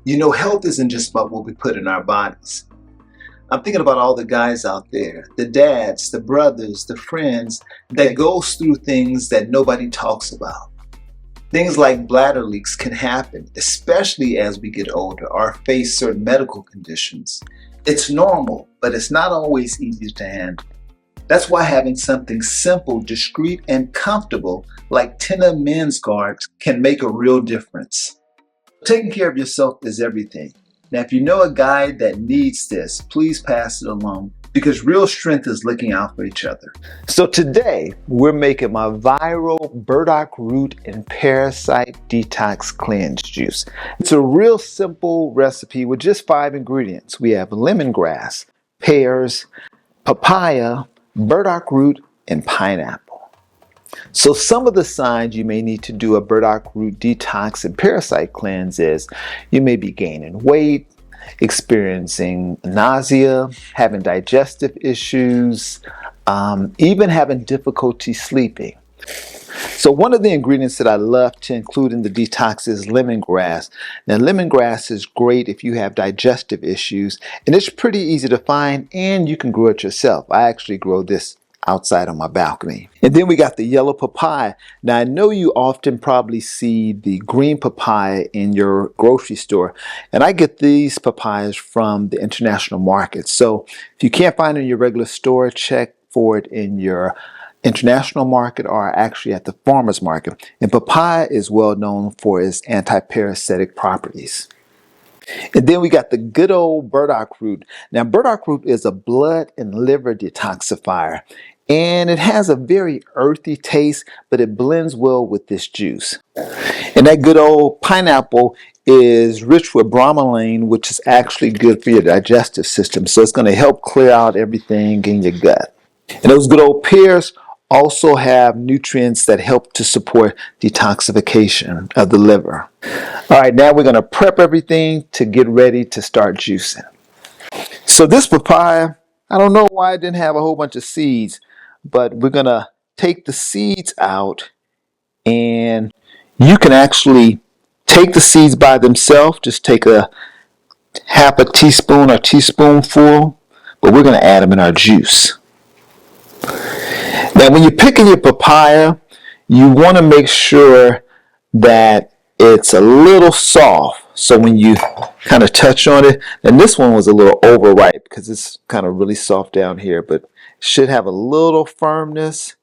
You know, health isn't just about what we put in our bodies. I'm thinking about all the guys out there, the dads, the brothers, the friends that goes through things that nobody talks about. Things like bladder leaks can happen, especially as we get older or face certain medical conditions. It's normal, but it's not always easy to handle. That's why having something simple, discreet, and comfortable like TENA men's guards can make a real difference. Taking care of yourself is everything. Now, if you know a guy that needs this, please pass it along because real strength is looking out for each other. So today, we're making my viral burdock root and parasite detox cleanse juice. It's a real simple recipe with just 5 ingredients. We have lemongrass, pears, papaya, burdock root, and pineapple. So some of the signs you may need to do a burdock root detox and parasite cleanse is you may be gaining weight, experiencing nausea, having digestive issues, even having difficulty sleeping. So one of the ingredients that I love to include in the detox is lemongrass. Now lemongrass is great if you have digestive issues, and it's pretty easy to find, and you can grow it yourself. I actually grow this outside on my balcony. And then we got the yellow papaya. Now I know you often probably see the green papaya in your grocery store, and I get these papayas from the international market. So if you can't find it in your regular store, check for it in your international market or actually at the farmer's market. And papaya is well known for its anti-parasitic properties. And then we got the good old burdock root. Now, burdock root is a blood and liver detoxifier, and it has a very earthy taste, but it blends well with this juice. And that good old pineapple is rich with bromelain, which is actually good for your digestive system. So it's going to help clear out everything in your gut. And those good old pears also have nutrients that help to support detoxification of the liver. All right, now we're going to prep everything to get ready to start juicing. So this papaya, I don't know why it didn't have a whole bunch of seeds, but we're going to take the seeds out, and you can actually take the seeds by themselves. Just take a half a teaspoon or teaspoonful, but we're going to add them in our juice. Now, when you're picking your papaya, you want to make sure that it's a little soft. So when you kind of touch on it, and this one was a little overripe because it's kind of really soft down here, but it should have a little firmness,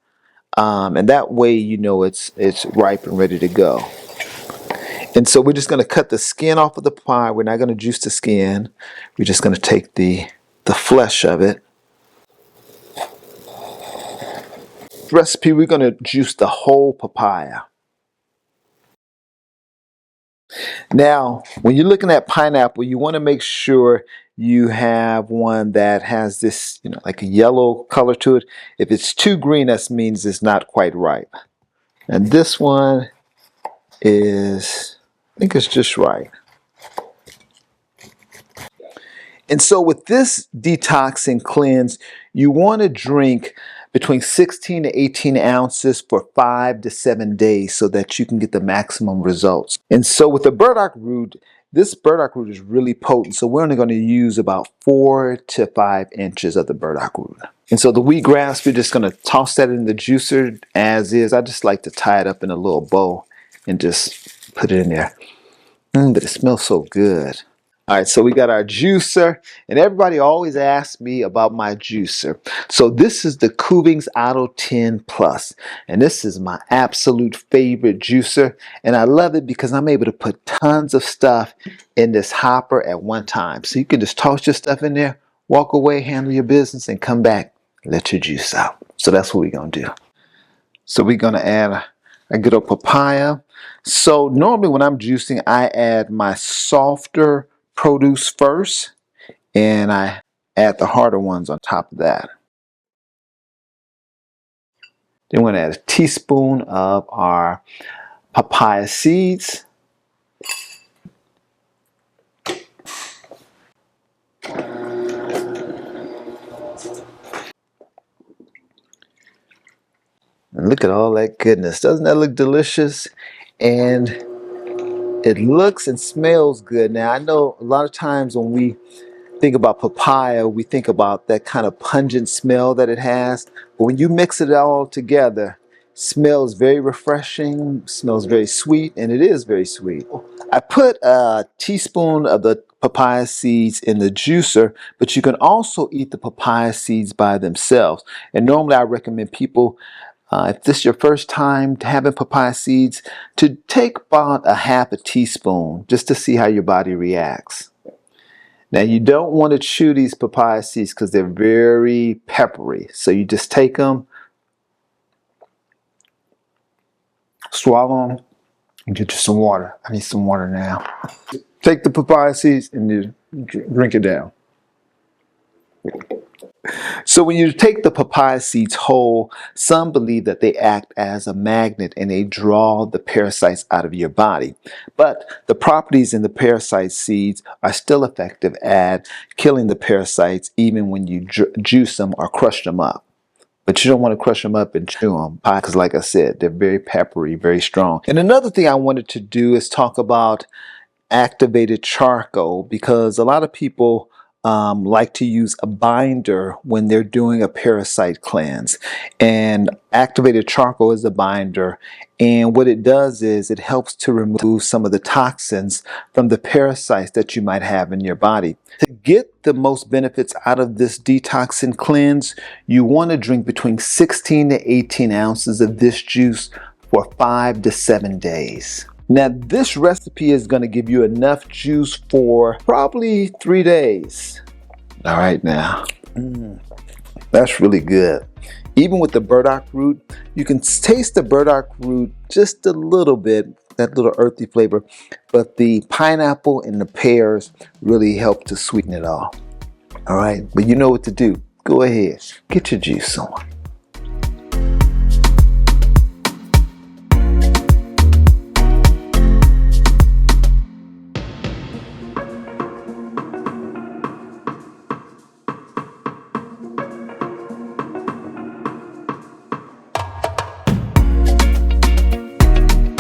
and that way you know it's ripe and ready to go. And so we're just going to cut the skin off of the papaya. We're not going to juice the skin. We're just going to take the flesh of it. Recipe, we're going to juice the whole papaya. Now, when you're looking at pineapple, you want to make sure you have one that has this, like a yellow color to it. If it's too green, that means it's not quite ripe. And this one is, I think it's just right. And so with this detox and cleanse, you want to drink between 16 to 18 ounces for 5 to 7 days so that you can get the maximum results. And so with the burdock root, this burdock root is really potent. So we're only going to use about 4 to 5 inches of the burdock root. And so the wheatgrass, we're just going to toss that in the juicer as is. I just like to tie it up in a little bowl and just put it in there. But it smells so good. All right, so we got our juicer, and everybody always asks me about my juicer. So this is the Kuvings Auto10 Plus, and this is my absolute favorite juicer, and I love it because I'm able to put tons of stuff in this hopper at one time. So you can just toss your stuff in there, walk away, handle your business, and come back, let your juice out. So that's what we're going to do. So we're going to add a good old papaya. So normally when I'm juicing, I add my softer produce first, and I add the harder ones on top of that. Then we're going to add a teaspoon of our papaya seeds. And look at all that goodness. Doesn't that look delicious? And It looks and smells good. Now, I know a lot of times when we think about papaya, we think about that kind of pungent smell that it has. But when you mix it all together, it smells very refreshing, smells very sweet, and it is very sweet. I put a teaspoon of the papaya seeds in the juicer, but you can also eat the papaya seeds by themselves. And normally I recommend people, if this is your first time having papaya seeds, to take about a half a teaspoon just to see how your body reacts. Now you don't want to chew these papaya seeds because they're very peppery. So you just take them, swallow them, and get you some water. I need some water now. Take the papaya seeds and you drink it down. So when you take the papaya seeds whole, some believe that they act as a magnet and they draw the parasites out of your body. But the properties in the parasite seeds are still effective at killing the parasites even when you juice them or crush them up. But you don't want to crush them up and chew them because, like I said, they're very peppery, very strong. And another thing I wanted to do is talk about activated charcoal, because a lot of people like to use a binder when they're doing a parasite cleanse. And activated charcoal is a binder. And what it does is it helps to remove some of the toxins from the parasites that you might have in your body. To get the most benefits out of this detox and cleanse, you want to drink between 16 to 18 ounces of this juice for 5 to 7 days. Now this recipe is going to give you enough juice for probably 3 days. All right now, that's really good. Even with the burdock root, you can taste the burdock root just a little bit, that little earthy flavor, but the pineapple and the pears really help to sweeten it all. All right, but you know what to do. Go ahead, get your juice on.